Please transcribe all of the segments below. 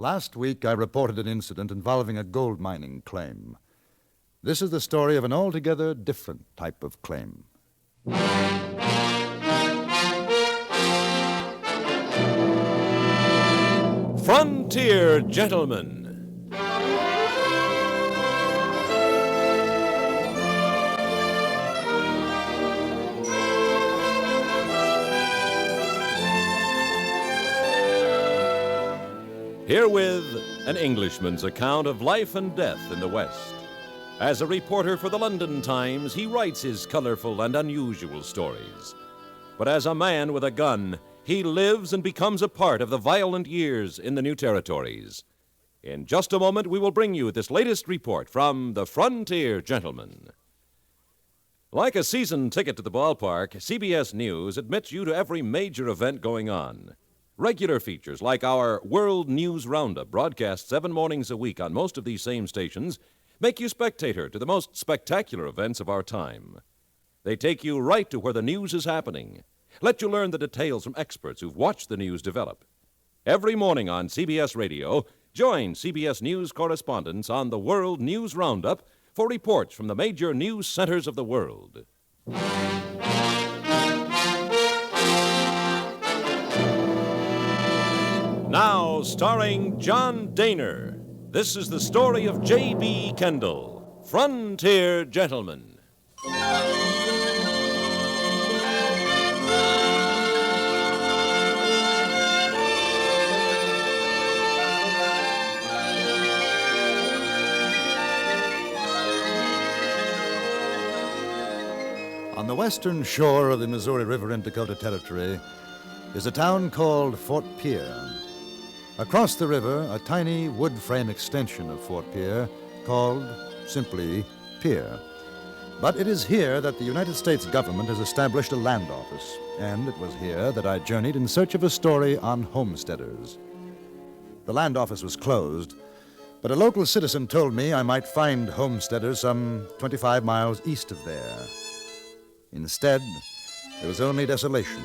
Last week, I reported an incident involving a gold mining claim. This is the story of an altogether different type of claim. Frontier Gentlemen. Herewith, an Englishman's account of life and death in the West. As a reporter for the London Times, he writes his colorful and unusual stories. But as a man with a gun, he lives and becomes a part of the violent years in the new territories. In just a moment, we will bring you this latest report from the Frontier Gentlemen. Like a season ticket to the ballpark, CBS News admits you to every major event going on. Regular features like our World News Roundup, broadcast 7 mornings a week on most of these same stations, make you spectator to the most spectacular events of our time. They take you right to where the news is happening, let you learn the details from experts who've watched the news develop. Every morning on CBS Radio, join CBS News correspondents on the World News Roundup for reports from the major news centers of the world. Now, starring John Dehner, this is the story of J.B. Kendall, Frontier Gentleman. On the western shore of the Missouri River in Dakota Territory is a town called Fort Pierre. Across the river, a tiny wood frame extension of Fort Pierre called simply Pierre. But it is here that the United States government has established a land office, and it was here that I journeyed in search of a story on homesteaders. The land office was closed, but a local citizen told me I might find homesteaders some 25 miles east of there. Instead, there was only desolation.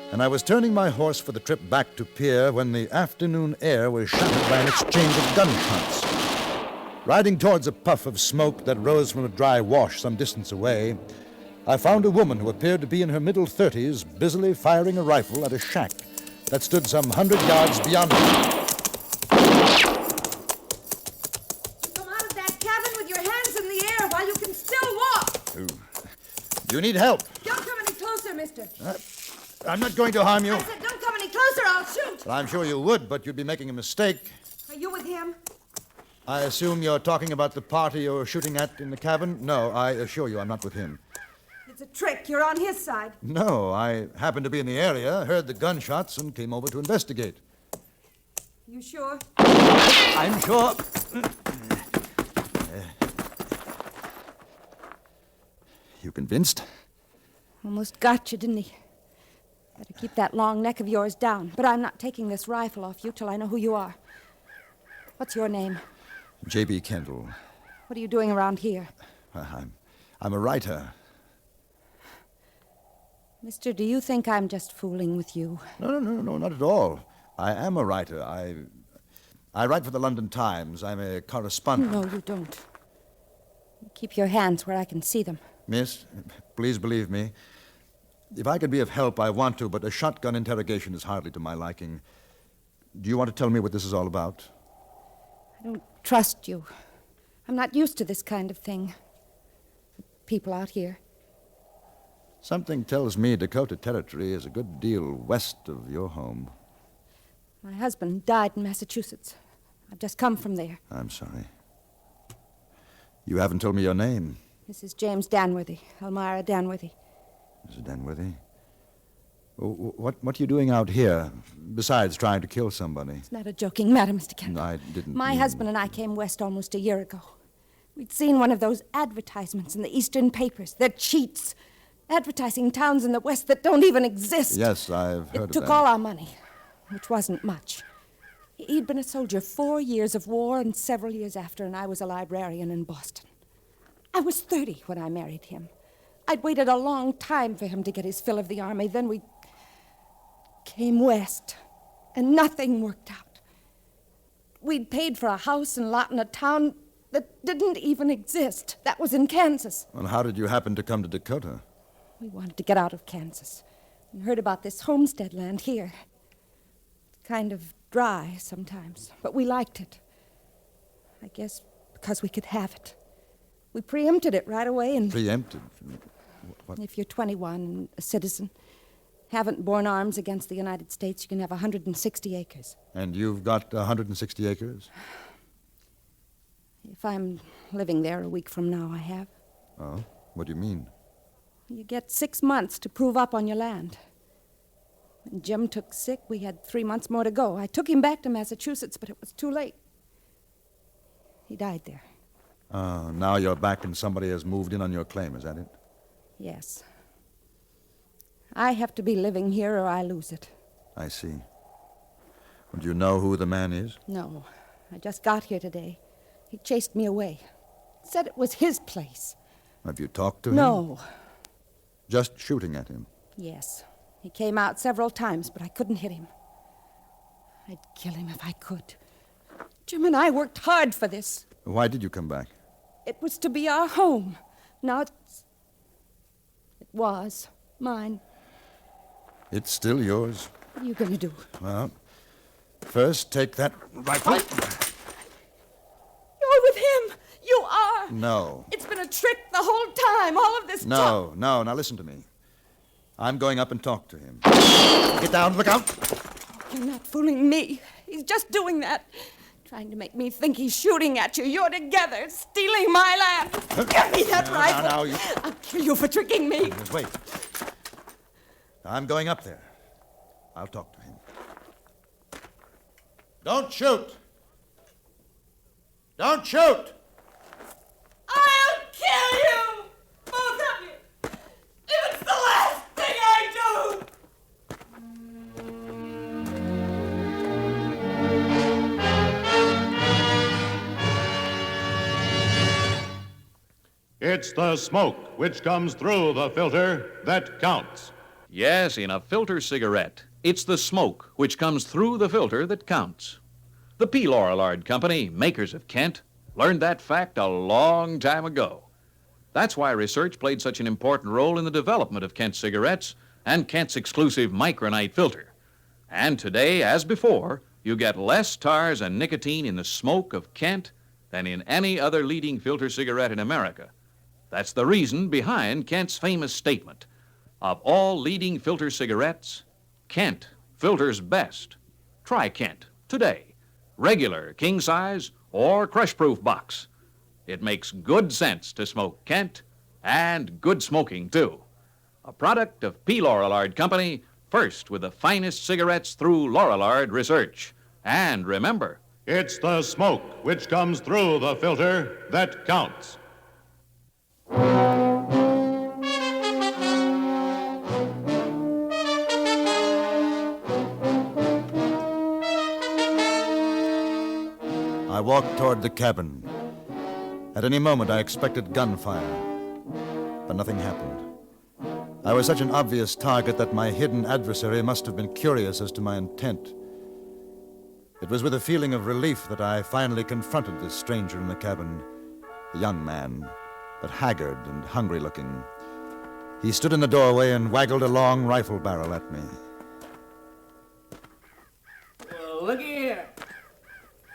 And I was turning my horse for the trip back to Pierre when the afternoon air was shattered by an exchange of gunshots. Riding towards a puff of smoke that rose from a dry wash some distance away, I found a woman who appeared to be in her middle 30s busily firing a rifle at a shack that stood some 100 yards beyond me. Come out of that cabin with your hands in the air while you can still walk. Do you need help? Don't come any closer, mister. I'm not going to harm you. I said don't come any closer, I'll shoot. Well, I'm sure you would, but you'd be making a mistake. Are you with him? I assume you're talking about the party you're shooting at in the cabin? No, I assure you I'm not with him. It's a trick. You're on his side. No, I happened to be in the area, heard the gunshots, and came over to investigate. You sure? I'm sure. You convinced? Almost got you, didn't he? Better keep that long neck of yours down. But I'm not taking this rifle off you till I know who you are. What's your name? J.B. Kendall. What are you doing around here? I'm a writer. Mister, do you think I'm just fooling with you? No, not at all. I am a writer. I write for the London Times. I'm a correspondent. No, you don't. Keep your hands where I can see them. Miss, please believe me. If I could be of help, I want to, but a shotgun interrogation is hardly to my liking. Do you want to tell me what this is all about? I don't trust you. I'm not used to this kind of thing. People out here. Something tells me Dakota Territory is a good deal west of your home. My husband died in Massachusetts. I've just come from there. I'm sorry. You haven't told me your name. Mrs. James Danworthy, Elmira Danworthy. Mrs. Danworthy? What are you doing out here, besides trying to kill somebody? It's not a joking matter, Mr. Kendall. I didn't My husband and I came west almost a year ago. We'd seen one of those advertisements in the eastern papers. They're cheats. Advertising towns in the west that don't even exist. Yes, I've heard of that. It took all our money, which wasn't much. He'd been a soldier 4 years of war and several years after, and I was a librarian in Boston. I was 30 when I married him. I'd waited a long time for him to get his fill of the army. Then we came west, and nothing worked out. We'd paid for a house and lot in a town that didn't even exist. That was in Kansas. Well, how did you happen to come to Dakota? We wanted to get out of Kansas. We heard about this homestead land here. Kind of dry sometimes, but we liked it. I guess because we could have it. We preempted it right away and... Preempted? What? If you're 21 and a citizen, haven't borne arms against the United States, you can have 160 acres. And you've got 160 acres? If I'm living there a week from now, I have. Oh, what do you mean? You get 6 months to prove up on your land. When Jim took sick, we had 3 months more to go. I took him back to Massachusetts, but it was too late. He died there. Now you're back and somebody has moved in on your claim, is that it? Yes. I have to be living here or I lose it. I see. Well, do you know who the man is? No. I just got here today. He chased me away. Said it was his place. Have you talked to him? No. Just shooting at him? Yes. He came out several times, but I couldn't hit him. I'd kill him if I could. Jim and I worked hard for this. Why did you come back? It was to be our home. Now it was mine. It's still yours. What are you going to do? Well, first take that rifle. You're with him. You are. No. It's been a trick the whole time, all of this talk. No. Now listen to me. I'm going up and talk to him. Get down. Look out. You're not fooling me. He's just doing that. Trying to make me think he's shooting at you. You're together, stealing my land. Give me that rifle. Now, I'll kill you for tricking me. Wait. I'm going up there. I'll talk to him. Don't shoot! Don't shoot! I'll kill you! Both of you! If it's the last thing I do! It's the smoke which comes through the filter that counts. Yes, in a filter cigarette, it's the smoke which comes through the filter that counts. The P. Lorillard Company, makers of Kent, learned that fact a long time ago. That's why research played such an important role in the development of Kent cigarettes and Kent's exclusive micronite filter. And today, as before, you get less tars and nicotine in the smoke of Kent than in any other leading filter cigarette in America. That's the reason behind Kent's famous statement. Of all leading filter cigarettes, Kent filters best. Try Kent today. Regular, king size, or crush-proof box. It makes good sense to smoke Kent, and good smoking, too. A product of P. Lorillard Company, first with the finest cigarettes through Lorillard research. And remember, It's the smoke which comes through the filter that counts. I walked toward the cabin. At any moment, I expected gunfire, but nothing happened. I was such an obvious target that my hidden adversary must have been curious as to my intent. It was with a feeling of relief that I finally confronted this stranger in the cabin, a young man, but haggard and hungry-looking. He stood in the doorway and waggled a long rifle barrel at me. Well, looky here.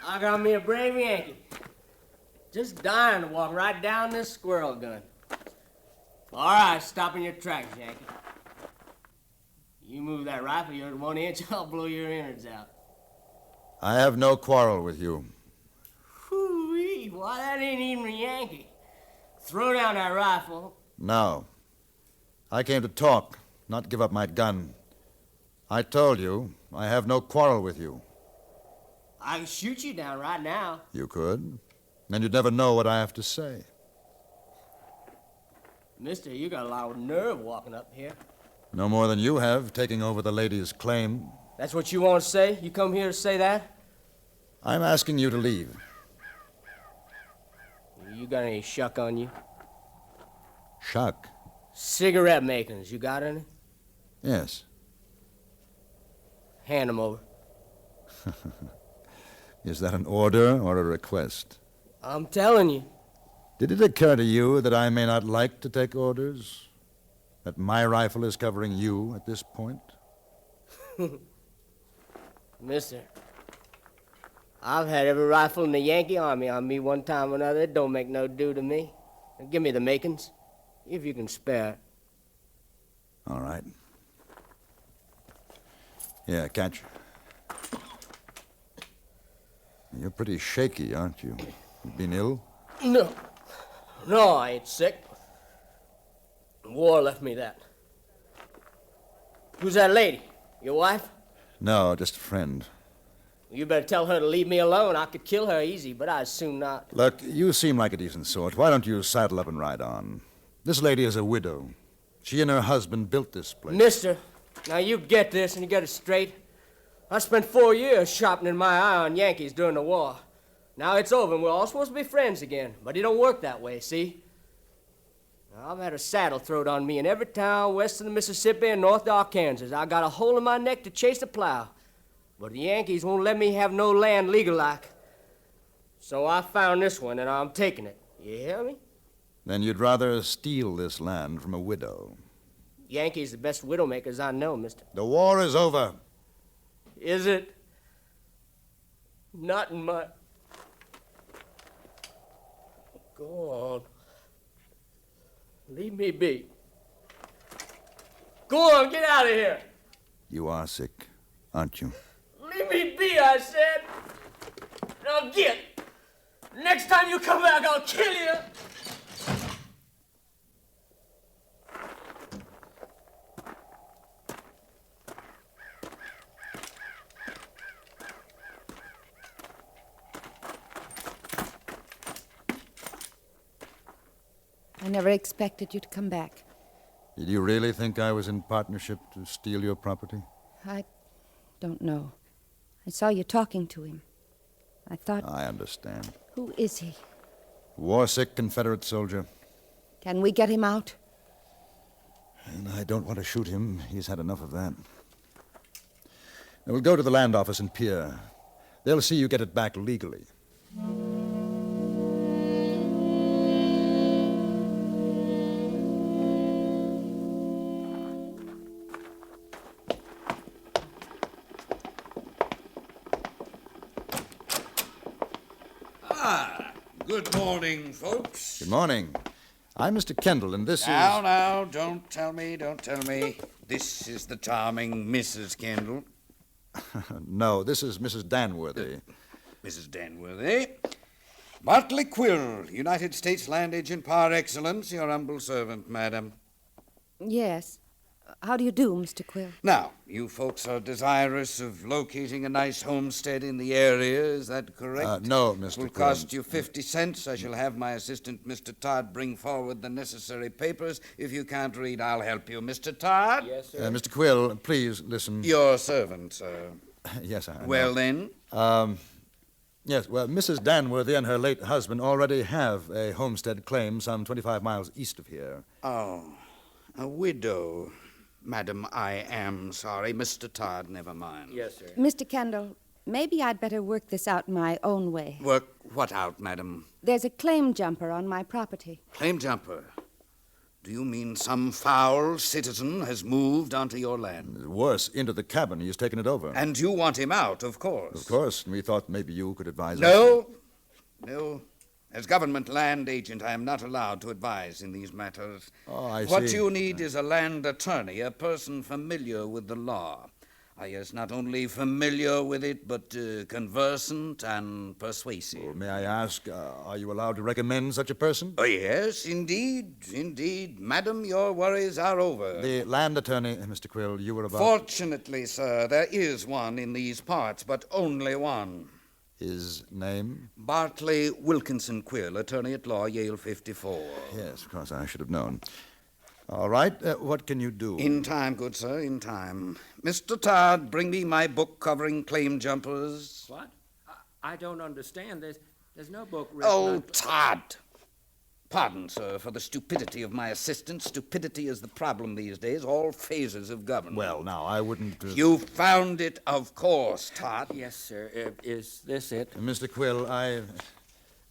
I got me a brave Yankee. Just dying to walk right down this squirrel gun. All right, stop in your tracks, Yankee. You move that rifle, you're at 1 inch, I'll blow your innards out. I have no quarrel with you. Whoo-wee, why, that ain't even a Yankee. Throw down that rifle. No. I came to talk, not give up my gun. I told you, I have no quarrel with you. I can shoot you down right now. You could, and you'd never know what I have to say. Mister, you got a lot of nerve walking up here. No more than you have, taking over the lady's claim. That's what you want to say? You come here to say that? I'm asking you to leave. You got any shuck on you? Shuck? Cigarette makings, you got any? Yes. Hand them over. Is that an order or a request? I'm telling you. Did it occur to you that I may not like to take orders? That my rifle is covering you at this point? Mister, I've had every rifle in the Yankee Army on me one time or another. It don't make no do to me. Give me the makings, if you can spare it. All right. Yeah, catch. You're pretty shaky, aren't you? You been ill? No, I ain't sick. War left me that. Who's that lady? Your wife? No, just a friend. You better tell her to leave me alone. I could kill her easy, but I'd soon not. Look, you seem like a decent sort. Why don't you saddle up and ride on? This lady is a widow. She and her husband built this place. Mister, now you get this and you get it straight. I spent 4 years sharpening my eye on Yankees during the war. Now it's over and we're all supposed to be friends again. But it don't work that way, see? Now, I've had a saddle throwed on me in every town west of the Mississippi and north of Arkansas. I got a hole in my neck to chase the plow. But the Yankees won't let me have no land legal-like. So I found this one and I'm taking it. You hear me? Then you'd rather steal this land from a widow. Yankees the best widowmakers I know, mister. The war is over. Is it? Not in my... Go on. Leave me be. Go on, get out of here. You are sick, aren't you? Leave me be, I said. Now get. Next time you come back, I'll kill you. I never expected you to come back. Did you really think I was in partnership to steal your property? I don't know. I saw you talking to him. I thought... I understand. Who is he? War-sick Confederate soldier. Can we get him out? And I don't want to shoot him. He's had enough of that. Now, we'll go to the land office in Pierre. They'll see you get it back legally. Good morning, folks. Good morning. I'm Mr. Kendall, and this Now, don't tell me. This is the charming Mrs. Kendall. No, this is Mrs. Danworthy. Mrs. Danworthy. Bartley Quill, United States Land Agent par excellence, your humble servant, madam. Yes. How do you do, Mr. Quill? Now, you folks are desirous of locating a nice homestead in the area, is that correct? No, Mr. It will Quill. cost you 50 cents. I shall have my assistant, Mr. Todd, bring forward the necessary papers. If you can't read, I'll help you. Mr. Todd? Yes, sir. Mr. Quill, please listen. Your servant, sir. Yes, I know. Well, then? Yes, well, Mrs. Danworthy and her late husband already have a homestead claim some 25 miles east of here. Oh, a widow. Madam, I am sorry. Mr. Todd, never mind. Yes, sir. Mr. Kendall, maybe I'd better work this out my own way. Work what out, madam? There's a claim jumper on my property. Claim jumper. Do you mean some foul citizen has moved onto your land? Worse, into the cabin. He's taken it over. And you want him out, of course. Of course. We thought maybe you could advise us. No. As government land agent, I am not allowed to advise in these matters. Oh, I What see. you need is a land attorney, a person familiar with the law. Yes, not only familiar with it, but conversant and persuasive. Well, may I ask, are you allowed to recommend such a person? Oh, yes, indeed. Madam, your worries are over. The land attorney, Mr. Quill, you were about... Fortunately, sir, there is one in these parts, but only one. His name? Bartley Wilkinson Quill, attorney at law, Yale 54. Yes, of course, I should have known. All right, what can you do? In time, good sir, in time. Mr. Todd, bring me my book covering claim jumpers. What? I don't understand. There's no book written Oh, on... Todd. Pardon, sir, for the stupidity of my assistant. Stupidity is the problem these days, all phases of government. Well, now, I wouldn't... You found it, of course, Tot. Yes, sir. Is this it? Mr. Quill,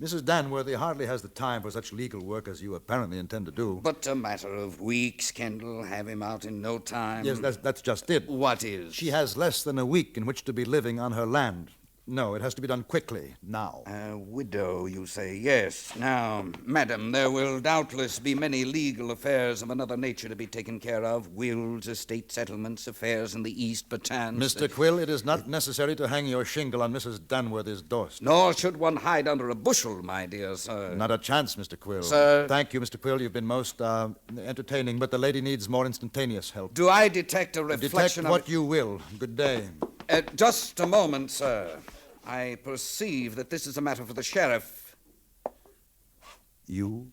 Mrs. Danworthy hardly has the time for such legal work as you apparently intend to do. But a matter of weeks, Kendall. Have him out in no time. Yes, that's just it. What is? She has less than a week in which to be living on her land. No, it has to be done quickly, now. A widow, you say? Yes. Now, madam, there will doubtless be many legal affairs of another nature to be taken care of. Wills, estate settlements, affairs in the East, perchance. Mr. Quill, it is not necessary to hang your shingle on Mrs. Danworthy's doorstep. Nor should one hide under a bushel, my dear sir. Not a chance, Mr. Quill. Sir. Thank you, Mr. Quill. You've been most entertaining, but the lady needs more instantaneous help. Do I detect a reflection Detect what you will. Good day. Just a moment, sir. I perceive that this is a matter for the sheriff. You?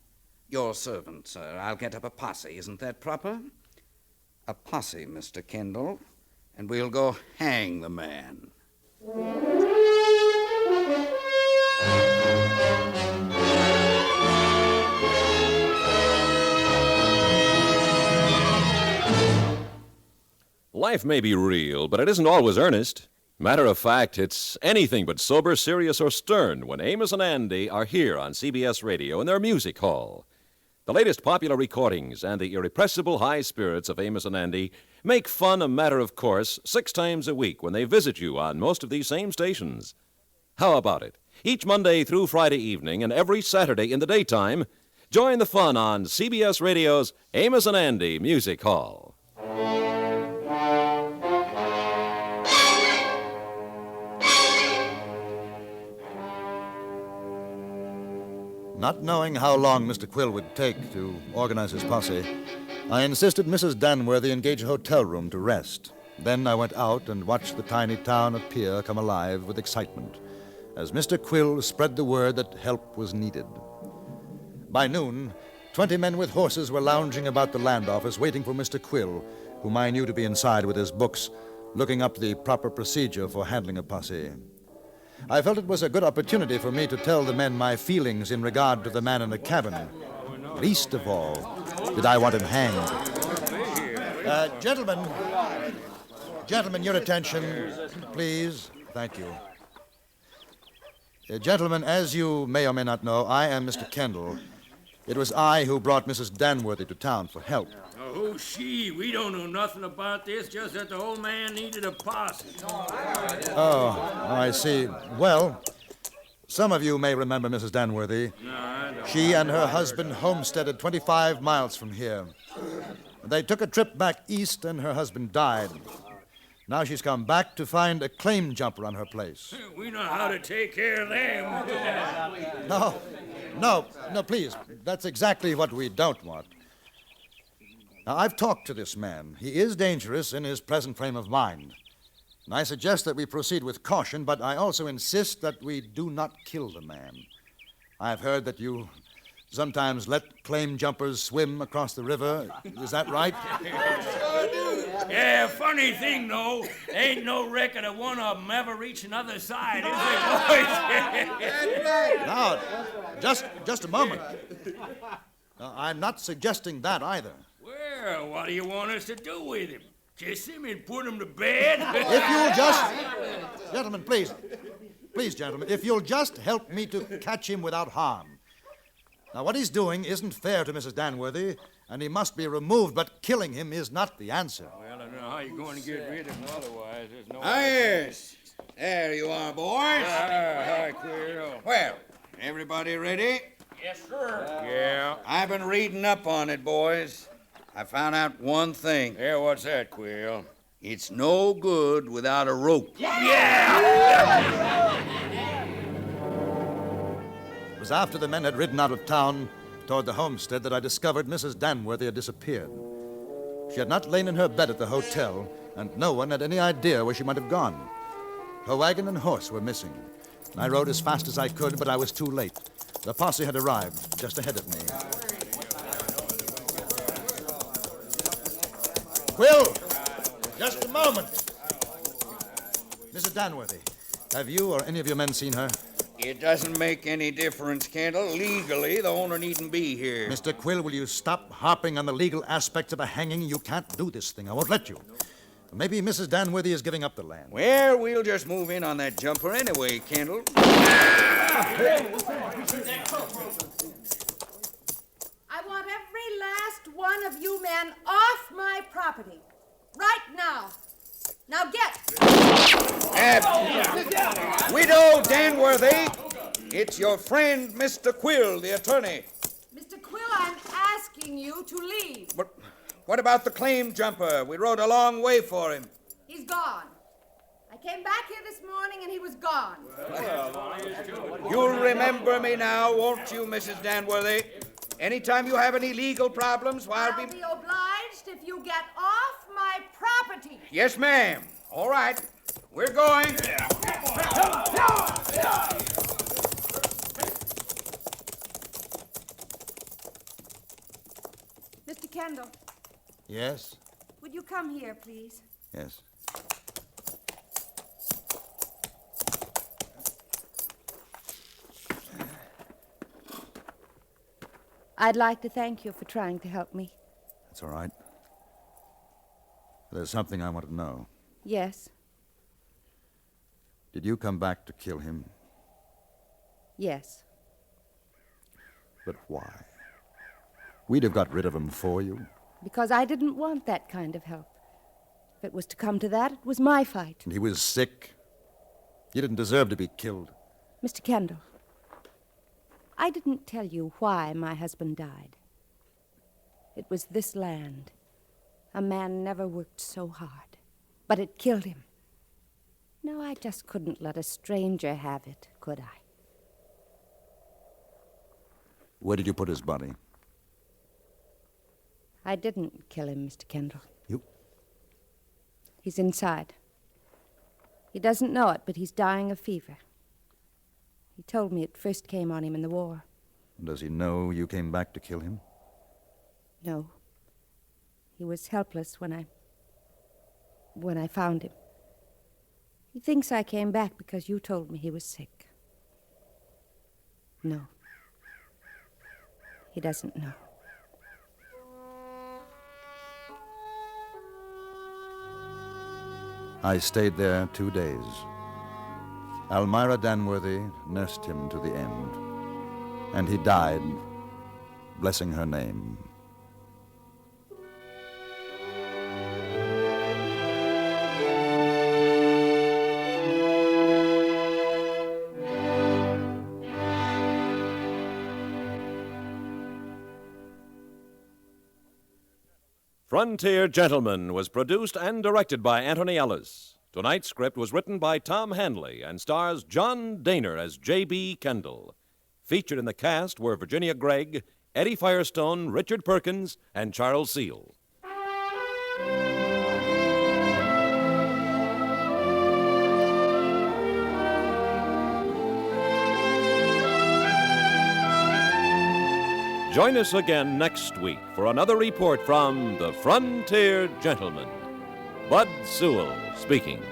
Your servant, sir. I'll get up a posse. Isn't that proper? A posse, Mr. Kendall. And we'll go hang the man. Life may be real, but it isn't always earnest. Matter of fact, it's anything but sober, serious, or stern when Amos and Andy are here on CBS Radio in their music hall. The latest popular recordings and the irrepressible high spirits of Amos and Andy make fun a matter of course 6 times a week when they visit you on most of these same stations. How about it? Each Monday through Friday evening and every Saturday in the daytime, join the fun on CBS Radio's Amos and Andy Music Hall. Not knowing how long Mr. Quill would take to organize his posse, I insisted Mrs. Danworthy engage a hotel room to rest. Then I went out and watched the tiny town of Pier come alive with excitement as Mr. Quill spread the word that help was needed. By noon, 20 men with horses were lounging about the land office waiting for Mr. Quill, whom I knew to be inside with his books, looking up the proper procedure for handling a posse. I felt it was a good opportunity for me to tell the men my feelings in regard to the man in the cabin. Least of all, did I want him hanged. Gentlemen, your attention, please. Thank you. Gentlemen, as you may or may not know, I am Mr. Kendall. It was I who brought Mrs. Danworthy to town for help. Oh, who's she? We don't know nothing about this, just that the old man needed a posse. Oh, I see. Well, some of you may remember Mrs. Danworthy. No, I don't. She and her husband homesteaded 25 miles from here. They took a trip back east and her husband died. Now she's come back to find a claim jumper on her place. We know how to take care of them. No, please. That's exactly what we don't want. Now, I've talked to this man. He is dangerous in his present frame of mind. And I suggest that we proceed with caution, but I also insist that we do not kill the man. I've heard that you sometimes let claim jumpers swim across the river. Is that right? Yeah, funny thing, though. Ain't no record of one of them ever reaching the other side, is there, boys? Now, just a moment. I'm not suggesting that either. Well, what do you want us to do with him? Kiss him and put him to bed? If you'll just... Gentlemen, please. Please, gentlemen, if you'll just help me to catch him without harm. Now, what he's doing isn't fair to Mrs. Danworthy, and he must be removed, but killing him is not the answer. Well, I don't know how you're going to get rid of him otherwise. There's no... Yes. There you are, boys. Hi, Quill. Well, everybody ready? Yes, sir. Yeah. I've been reading up on it, boys. I found out one thing. Yeah, what's that, Quill? It's no good without a rope. It was after the men had ridden out of town toward the homestead that I discovered Mrs. Danworthy had disappeared. She had not lain in her bed at the hotel, and no one had any idea where she might have gone. Her wagon and horse were missing. I rode as fast as I could, but I was too late. The posse had arrived just ahead of me. Quill! Just a moment. Mrs. Danworthy, have you or any of your men seen her? It doesn't make any difference, Kendall. Legally, the owner needn't be here. Mr. Quill, will you stop harping on the legal aspects of a hanging? You can't do this thing. I won't let you. Maybe Mrs. Danworthy is giving up the land. Well, we'll just move in on that jumper anyway, Kendall. I want every last one of you men off my property. Right now. Now get! Widow Danworthy, it's your friend, Mr. Quill, the attorney. Mr. Quill, I'm asking you to leave. But what about the claim jumper? We rode a long way for him. He's gone. I came back here this morning and he was gone. You'll remember me now, won't you, Mrs. Danworthy? Anytime you have any legal problems, I'll be obliged if you get off my property. Yes, ma'am. All right. We're going. Mr. Kendall, Yes? would you come here, please? Yes. I'd like to thank you for trying to help me. That's all right. There's something I want to know. Yes, Did you come back to kill him? yes. But why? We'd have got rid of him for you. Because I didn't want that kind of help. If it was to come to that, it was my fight. And he was sick. He didn't deserve to be killed. Mr. Kendall, I didn't tell you why my husband died. It was this land. A man never worked so hard. But it killed him. No, I just couldn't let a stranger have it, could I? Where did you put his body? I didn't kill him, Mr. Kendall. You? He's inside. He doesn't know it, but he's dying of fever. He told me it first came on him in the war. Does he know you came back to kill him? No. He was helpless when I found him. He thinks I came back because you told me he was sick. No. He doesn't know. I stayed there 2 days. Almira Danworthy nursed him to the end. And he died, blessing her name. Frontier Gentleman was produced and directed by Antony Ellis. Tonight's script was written by Tom Hanley and stars John Dehner as J.B. Kendall. Featured in the cast were Virginia Gregg, Eddie Firestone, Richard Perkins, and Charles Seal. Join us again next week for another report from the Frontier Gentleman. Bud Sewell speaking.